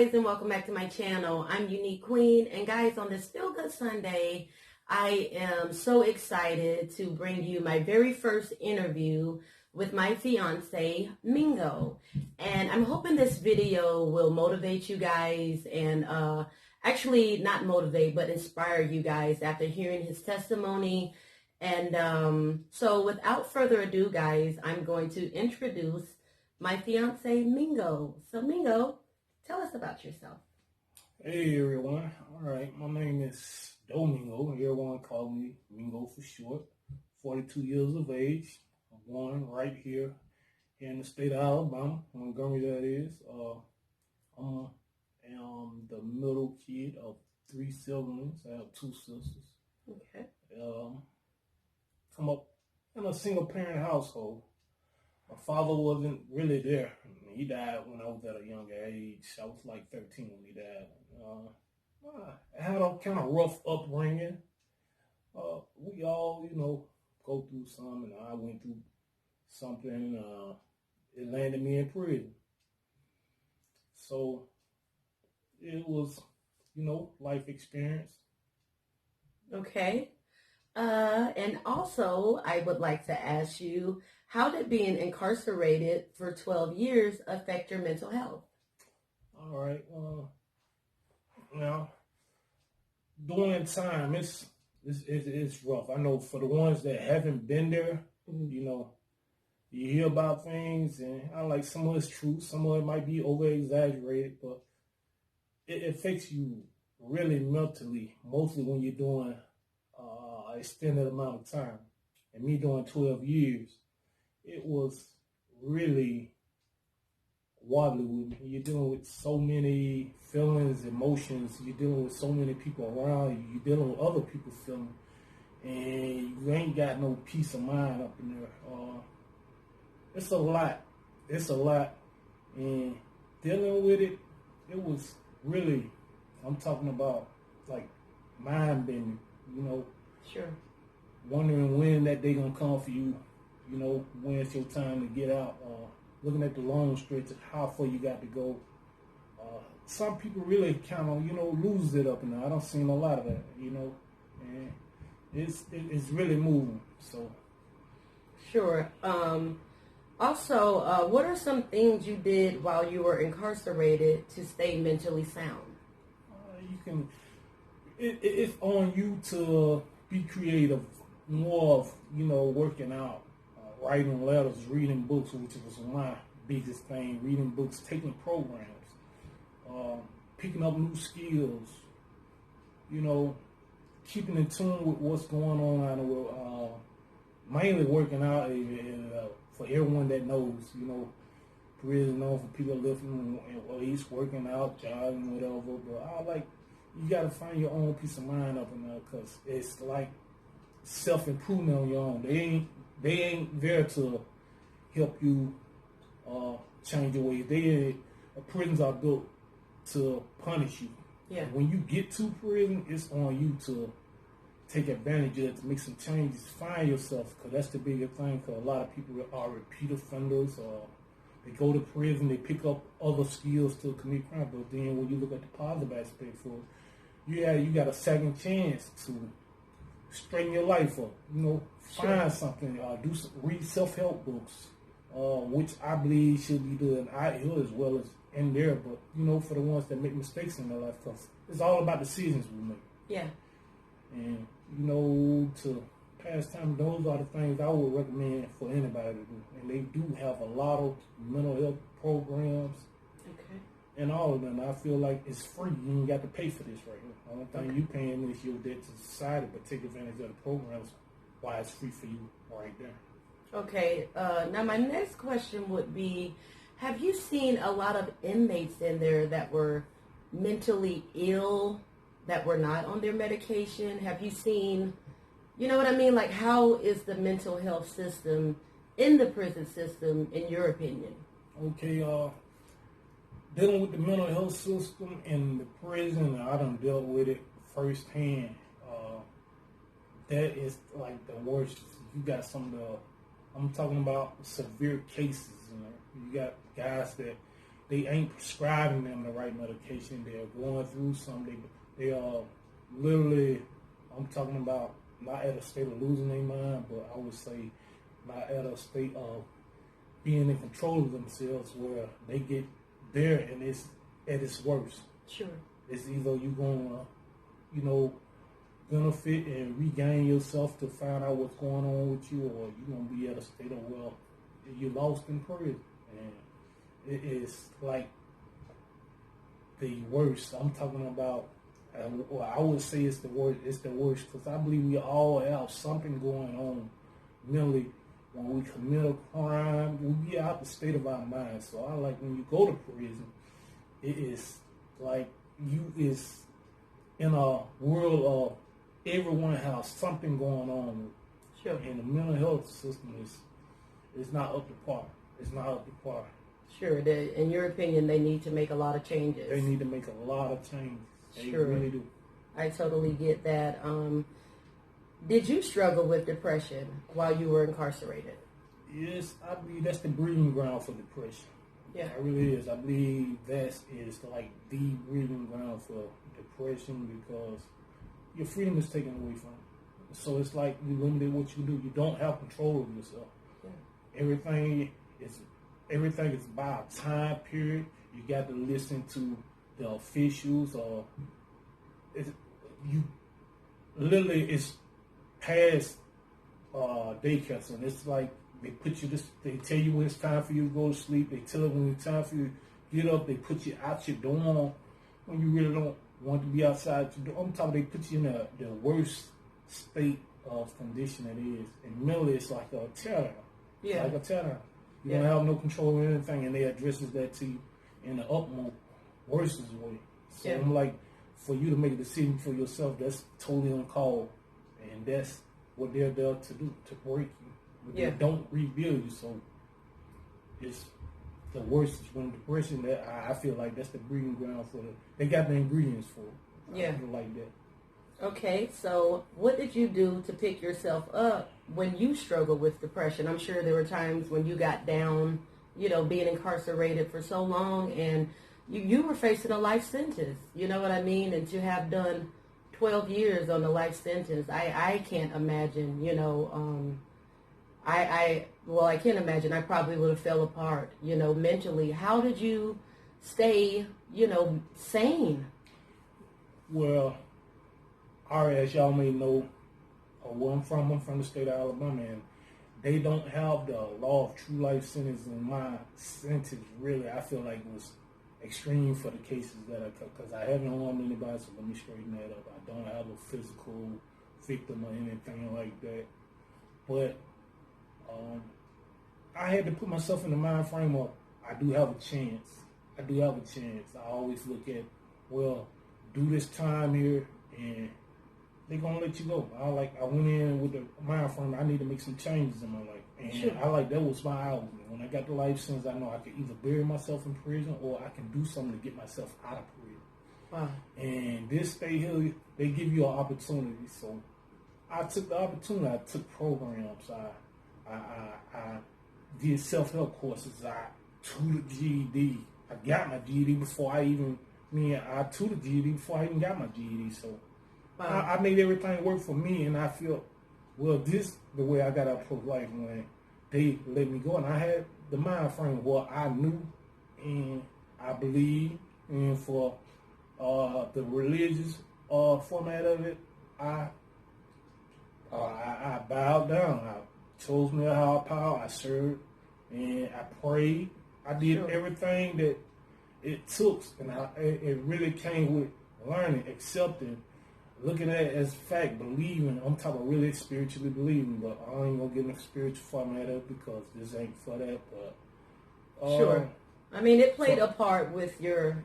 guys, and welcome back to my channel. I'm Unique Queen, and guys, on this Feel Good Sunday, I am so excited to bring you my very first interview with my fiance, Mingo. And I'm hoping this video will motivate you guys and actually not motivate, but inspire you guys after hearing his testimony. And so without further ado, guys, I'm going to introduce my fiance, Mingo. So Mingo, tell us about yourself. Hey everyone. All right, my name is Domingo. Everyone call me Mingo for short. 42 years of age. I'm born right here in the state of Alabama, Montgomery that is. I'm the middle kid of 3 siblings. I have 2 sisters. Okay. Come up in a single parent household. My father wasn't really there. He died when I was at a younger age. I was like 13 when he died. I had a kind of rough upbringing. We all, go through some, and I went through something. It landed me in prison. So it was, life experience. Okay. And also, I would like to ask you, how did being incarcerated for 12 years affect your mental health? All right. Now, during that time, it's rough. I know for the ones that haven't been there, you hear about things, and I like some of it's true, some of it might be over exaggerated, but it affects you really mentally, mostly when you're doing an extended amount of time. And me doing 12 years, it was really wobbly with me. You're dealing with so many feelings, emotions. You're dealing with so many people around you. You're dealing with other people's feelings, and you ain't got no peace of mind up in there. It's a lot. It's a lot, and dealing with it, it was really. I'm talking about like mind bending. Sure. Wondering when that day gonna come for you. When it's your time to get out. Looking at the long stretch of how far you got to go. Some people really kind of, lose it up in there. I don't see a lot of that, and it's really moving. So. Sure. Also, what are some things you did while you were incarcerated to stay mentally sound? It's on you to be creative, more of, working out, writing letters, reading books, which was my biggest thing, reading books, taking programs, picking up new skills, keeping in tune with what's going on out of the world, mainly working out, for everyone that knows, prison known for people lifting weights, working out, jogging, whatever, but you got to find your own peace of mind up in there, because it's like self-improvement on your own. They ain't there to help you change your ways. Prisons are built to punish you. Yeah. When you get to prison, it's on you to take advantage of it, to make some changes, find yourself, because that's the biggest thing, because a lot of people are repeat offenders. They go to prison, they pick up other skills to commit crime, but then when you look at the positive aspect for it, you got a second chance to straighten your life up, find something, read self-help books, which I believe should be done out here as well as in there, but, for the ones that make mistakes in their life, because it's all about decisions we make. Yeah. And, to pass time, those are the things I would recommend for anybody to do. And they do have a lot of mental health programs. Okay. And all of them. I feel like it's free. You ain't got to pay for this right here. The only thing you paying is your debt to society, but take advantage of the programs while it's free for you right there. Okay. Now my next question would be, have you seen a lot of inmates in there that were mentally ill, that were not on their medication? Have you seen, you know what I mean? Like, how is the mental health system in the prison system, in your opinion? Okay, dealing with the mental health system in the prison, I done dealt with it firsthand. That is like the worst. You got some of the, I'm talking about severe cases. You got guys that they ain't prescribing them the right medication. They're going through something. They are literally, I'm talking about not at a state of losing their mind, but I would say not at a state of being in control of themselves where they get there and it's at its worst. Sure. It's either you gonna, benefit and regain yourself to find out what's going on with you, or you're gonna be at a state of, well, you're lost in prison. And it is like the worst. I'm talking about, I would say it's the worst. It's the worst because I believe we all have something going on mentally. When we commit a crime, we be out the state of our mind. So I like when you go to prison, it is like you is in a world of everyone has something going on. Sure. And the mental health system is not up to par. It's not up to par. Sure. In your opinion, they need to make a lot of changes. They need to make a lot of changes. They Sure. really do. I totally get that. Did you struggle with depression while you were incarcerated? Yes, I believe that's the breeding ground for depression. Yeah. It really is. I believe that is like the breeding ground for depression because your freedom is taken away from you. So it's like you limited what you do. You don't have control of yourself. Yeah. Everything is by a time period. You got to listen to the officials, or it's past daycare. So it's like they tell you when it's time for you to go to sleep. They tell you when it's time for you to get up. They put you out your dorm when you really don't want to be outside your dorm. I'm talking, they put you in the worst state of condition it is. And mentally, it's like a terror. Yeah. It's like a terror. You don't have no control of anything, and they addresses that to you in the utmost worst way. So I'm like, for you to make a decision for yourself, that's totally on call, and that's what they're there to do, to break you. But they don't rebuild you. So it's the worst is when depression. That I feel like that's the breeding ground for they got the ingredients for it. Yeah, I feel like that. Okay, so what did you do to pick yourself up when you struggled with depression? I'm sure there were times when you got down, being incarcerated for so long, and you were facing a life sentence. You know what I mean? And to have done 12 years on the life sentence, I can't imagine, I can't imagine. I probably would have fell apart, mentally. How did you stay, sane? Well, as y'all may know, where I'm from the state of Alabama, and they don't have the law of true life sentence. And my sentence really, I feel like, was extreme for the cases that because I haven't harmed anybody, so let me straighten that up. I don't have a physical victim or anything like that. But I had to put myself in the mind frame of, I do have a chance. I always look at, well, do this time here, and they're going to let you go. I went in with the mind frame, I need to make some changes in my life. And sure. That was my outlook. When I got the life sentence, I know I could either bury myself in prison or I can do something to get myself out of prison. Wow. And this state here, they give you an opportunity. So I took the opportunity. I took programs. I did self-help courses. I tutored GED. I got my GED before I tutored GED before I even got my GED. So I made everything work for me, and I feel, well, this the way I got to approach life when they let me go. And I had the mind frame of what I knew and I believed, and for the religious format of it, I bowed down. I chose me a higher power. I served and I prayed. I did everything that it took, and it really came with learning, accepting, looking at it as fact, believing. I'm talking really spiritually believing, but I ain't gonna get in the spiritual format of it because this ain't for that. But sure, I mean, it played a part with your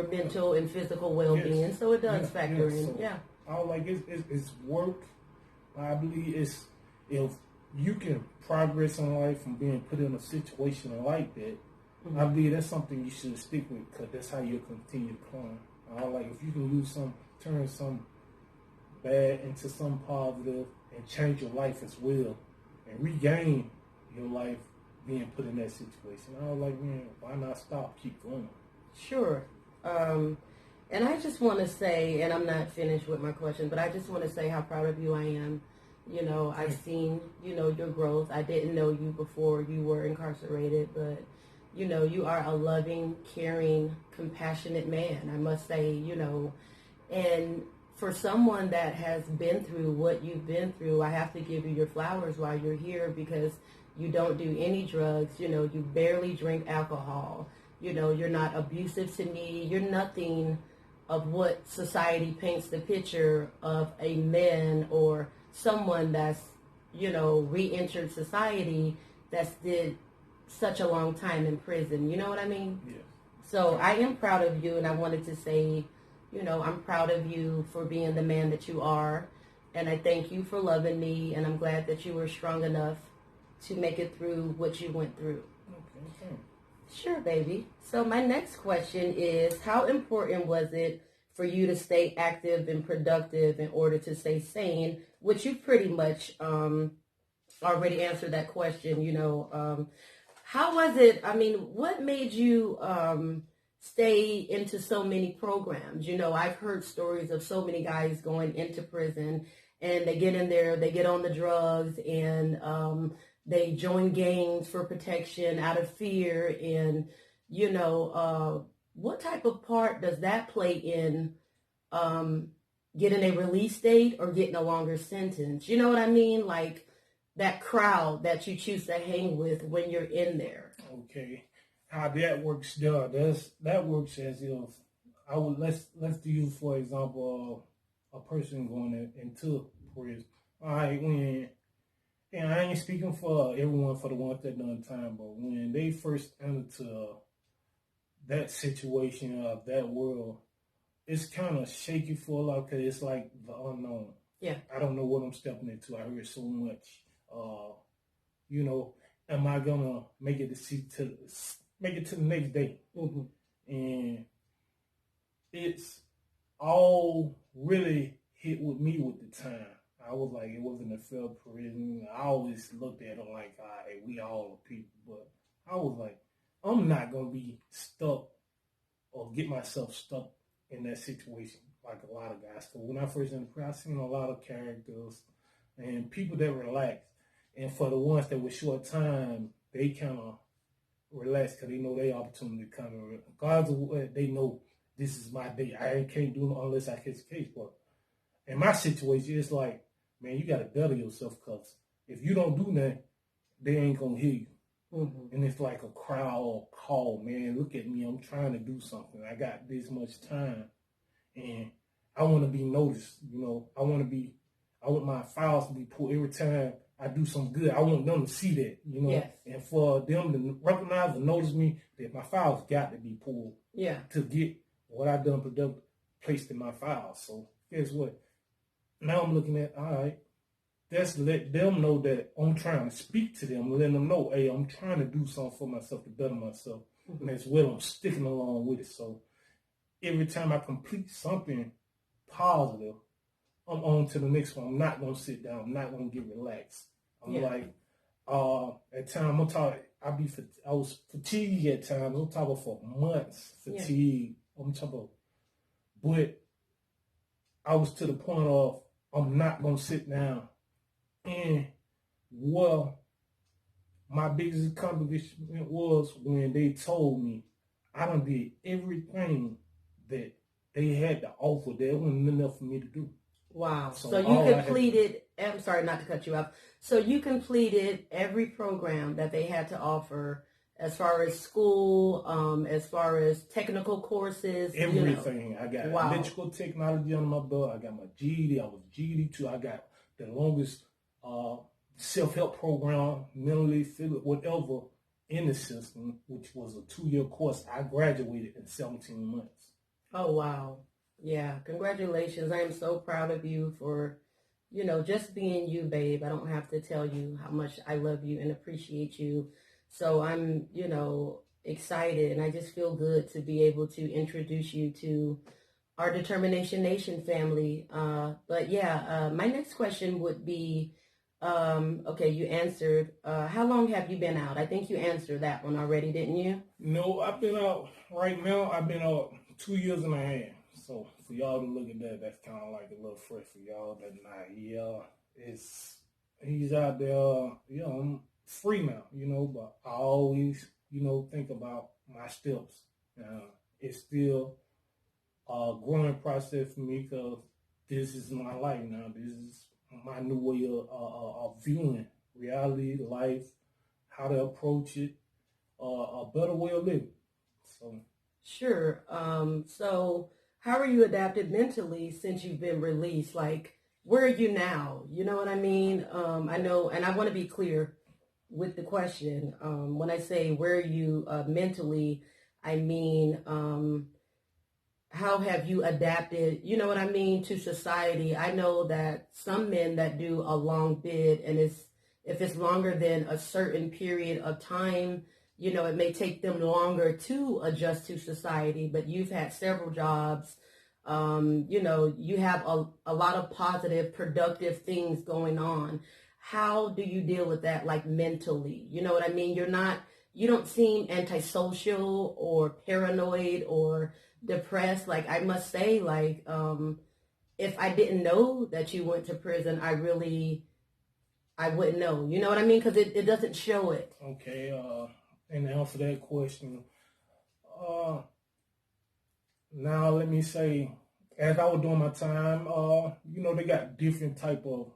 mental and physical well-being, so it does factor in. So I like it's work. I believe if you can progress in life from being put in a situation like that. Mm-hmm. I believe that's something you should stick with because that's how you'll continue to climb. I like if you can turn some bad into some positive and change your life as well and regain your life being put in that situation. I was like, man, why not stop? Keep going. Sure. And I just want to say, and I'm not finished with my question, but I just want to say how proud of you I am. You know, I've seen, you know, your growth. I didn't know you before you were incarcerated, but, you know, you are a loving, caring, compassionate man, I must say, you know. And for someone that has been through what you've been through, I have to give you your flowers while you're here because you don't do any drugs. You know, you barely drink alcohol. You know, you're not abusive to me. You're nothing of what society paints the picture of a man or someone that's, you know, re-entered society that's did such a long time in prison. You know what I mean? Yes. So I am proud of you, and I wanted to say, you know, I'm proud of you for being the man that you are, and I thank you for loving me, and I'm glad that you were strong enough to make it through what you went through. Okay. Sure, baby. So my next question is, how important was it for you to stay active and productive in order to stay sane? Which you pretty much already answered that question. You know, how was it? I mean, what made you stay into so many programs? You know, I've heard stories of so many guys going into prison and they get in there, they get on the drugs, and they join gangs for protection out of fear. And, you know, what type of part does that play in getting a release date or getting a longer sentence? You know what I mean? Like that crowd that you choose to hang with when you're in there. Okay. How that works there, that works as if I would let's do for example a person going into prison. All right, and I ain't speaking for everyone for the ones that done time, but when they first enter that situation of that world, it's kind of shaky for a lot because it's like the unknown. Yeah. I don't know what I'm stepping into. I heard so much. You know, am I gonna make it to the next day? Mm-hmm. And it's all really hit with me with the time. I was like, it wasn't a fair prison. I always looked at it like, all right, we all are people. But I was like, I'm not going to be stuck or get myself stuck in that situation like a lot of guys. So when I first entered prison, I seen a lot of characters and people that relaxed. And for the ones that were short time, they kind of relaxed because they know their opportunity coming. Regardless of what they know, this is my day. I can't do it unless I catch a case. But in my situation, it's like, man, you got to better yourself because if you don't do that, they ain't going to hear you. Mm-hmm. And it's like a crowd call, man, look at me. I'm trying to do something. I got this much time. And I want to be noticed. You know, I want my files to be pulled every time I do something good. I want them to see that, you know. Yes. And for them to recognize and notice me, that my files got to be pulled. Yeah. To get what I done productive placed in my files. So guess what? Now I'm looking at, all right, let's let them know that I'm trying to speak to them, letting them know, hey, I'm trying to do something for myself to better myself. Mm-hmm. And as well, I'm sticking along with it. So every time I complete something positive, I'm on to the next one. I'm not going to sit down. I'm not going to get relaxed. I'm like, at times, I was fatigued at times. I'm talking for months, fatigue. Yeah. I'm talking about, but I was to the point of, I'm not going to sit down. And, well, my biggest accomplishment was when they told me I done did everything that they had to offer. There wasn't enough for me to do. Wow. So you completed, I'm sorry not to cut you off. So you completed every program that they had to offer as far as school, as far as technical courses. Everything. You know. I got electrical technology under my belt. I got my GED. I was GED too. I got the longest self-help program, mentally, whatever, in the system, which was a 2-year course. I graduated in 17 months. Oh, wow. Yeah, congratulations. I am so proud of you for, you know, just being you, babe. I don't have to tell you how much I love you and appreciate you. So I'm, you know, excited, and I just feel good to be able to introduce you to our Determination Nation family. But yeah, my next question would be, Okay, you answered. How long have you been out? I think you answered that one already, didn't you? No, I've been out right now. I've been out 2 years and a half. So for y'all to look at that, that's kind of like a little fresh for y'all. That not, yeah, it's he's out there. I'm free now, But I always, think about my steps. It's still a growing process for me because this is my life now. This is my new way of viewing reality, life, how to approach it, a better way of living. So sure. So how are you adapted mentally since you've been released? Like, where are you now? You know what I mean? I know, and I want to be clear with the question. When I say where are you mentally, I mean, how have you adapted, you know what I mean, to society? I know that some men that do a long bid, and if it's longer than a certain period of time, it may take them longer to adjust to society, but you've had several jobs. You have a lot of positive, productive things going on. How do you deal with that, like mentally? You know what I mean? You don't seem antisocial or paranoid or depressed. Like, I must say, like, if I didn't know that you went to prison, I wouldn't know. You know what I mean? Because it doesn't show it. Okay. And to answer that question, now let me say, as I was doing my time, they got different type of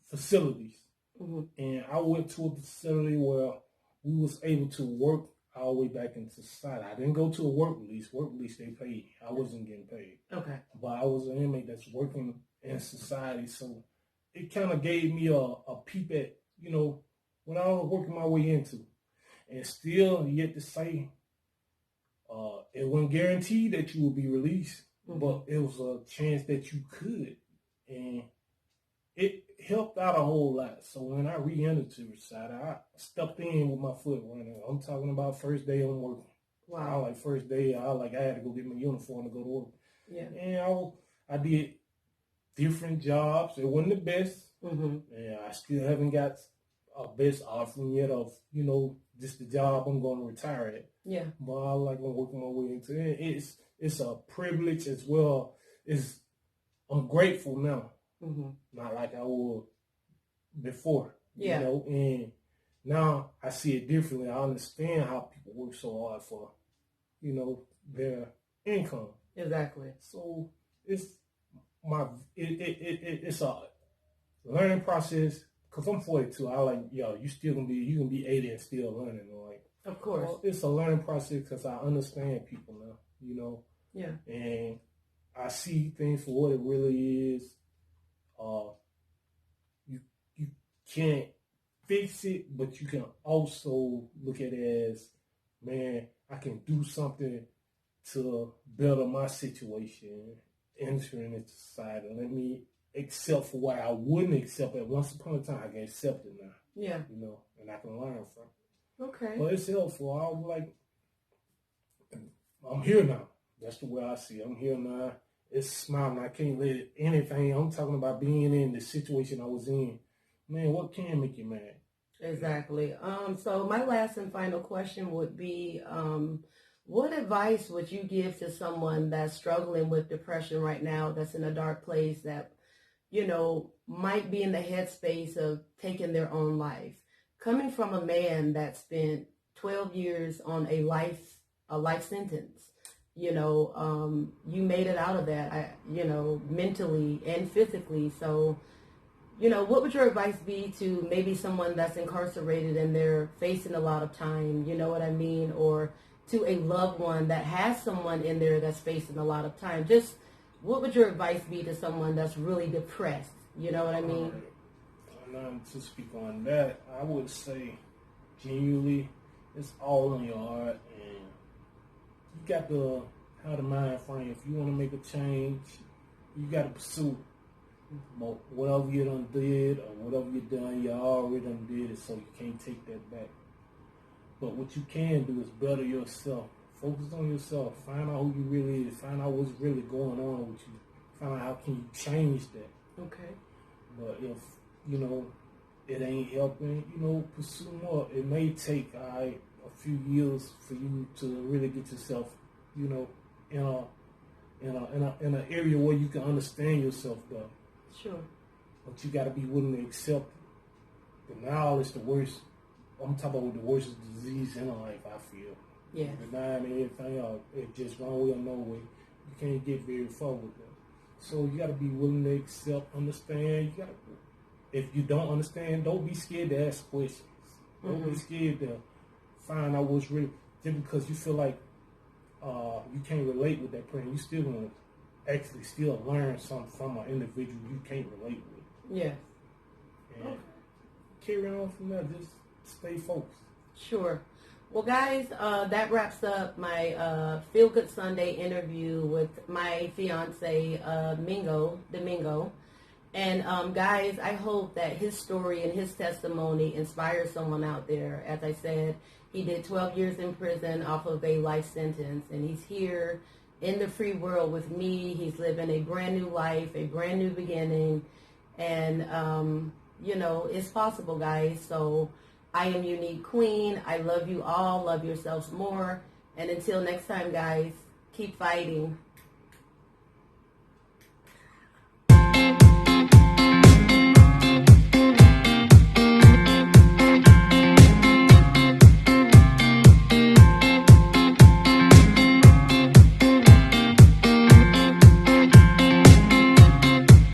facilities. Mm-hmm. And I went to a facility where we was able to work our way back into society. I didn't go to a work release. Work release, they paid. I wasn't getting paid. Okay. But I was an inmate that's working in society. So it kind of gave me a peep at, what I was working my way into. And still, yet to say, it wasn't guaranteed that you would be released, mm-hmm. but it was a chance that you could. And it helped out a whole lot. So when I re-entered to society, I stepped in with my foot running. I'm talking about first day I'm working. Wow. First day, I had to go get my uniform to go to work. Yeah. And I did different jobs. It wasn't the best. Mm-hmm. And I still haven't got a best offering yet of, just the job I'm going to retire at. Yeah. But I'm working my way into it. It's a privilege as well. I'm grateful now. Mm-hmm. Not like I was before. Yeah. And now I see it differently. I understand how people work so hard for, their income. Exactly. So it's it's a learning process. Cause I'm 42. You can be 80 and still learning. Of course. Well, it's a learning process because I understand people now, Yeah. And I see things for what it really is. You can't fix it, but you can also look at it as, man, I can do something to better my situation, entering into society. Let me accept for what I wouldn't accept at once upon a time. I can accept it now. Yeah. And I can learn from it. Okay. But it's helpful. I'm here now. That's the way I see it. I'm here now. It's smiling. I can't let anything. I'm talking about being in the situation I was in. Man, what can make you mad? Exactly. So my last and final question would be, what advice would you give to someone that's struggling with depression right now, that's in a dark place, that, might be in the headspace of taking their own life? Coming from a man that spent 12 years on a life sentence, you made it out of that, mentally and physically. So, what would your advice be to maybe someone that's incarcerated and they're facing a lot of time, you know what I mean? Or to a loved one that has someone in there that's facing a lot of time? Just what would your advice be to someone that's really depressed? You know what I mean? To speak on that, I would say genuinely, it's all in your heart, and you got to have the mind frame. If you want to make a change, you got to pursue it. Whatever you done did or whatever you done, you already done did it, so you can't take that back. But what you can do is better yourself. Focus on yourself. Find out who you really is. Find out what's really going on with you. Find out how can you change that. Okay. But if, you know, it ain't helping, you know, pursue more. It may take a few years for you to really get yourself, you know, in an area where you can understand yourself better. Sure. But you got to be willing to accept it. Denial is the worst. I'm talking about the worst disease in life, I feel. Yeah. Denying everything else, it's just one way or no way. You can't get very far with them. So you got to be willing to accept, understand. You got to. If you don't understand, don't be scared to ask questions. Don't be scared to find out what's really. Just because you feel like you can't relate with that person, you still want to actually still learn something from an individual you can't relate with. Yeah. And carry on from there. Just stay focused. Sure. Well, guys, that wraps up my Feel Good Sunday interview with my fiance, Domingo. And guys, I hope that his story and his testimony inspires someone out there. As I said, he did 12 years in prison off of a life sentence, and he's here in the free world with me. He's living a brand new life, a brand new beginning, and you know, it's possible, guys. So I am Unique Queen. I love you all. Love yourselves more. And until next time, guys, keep fighting.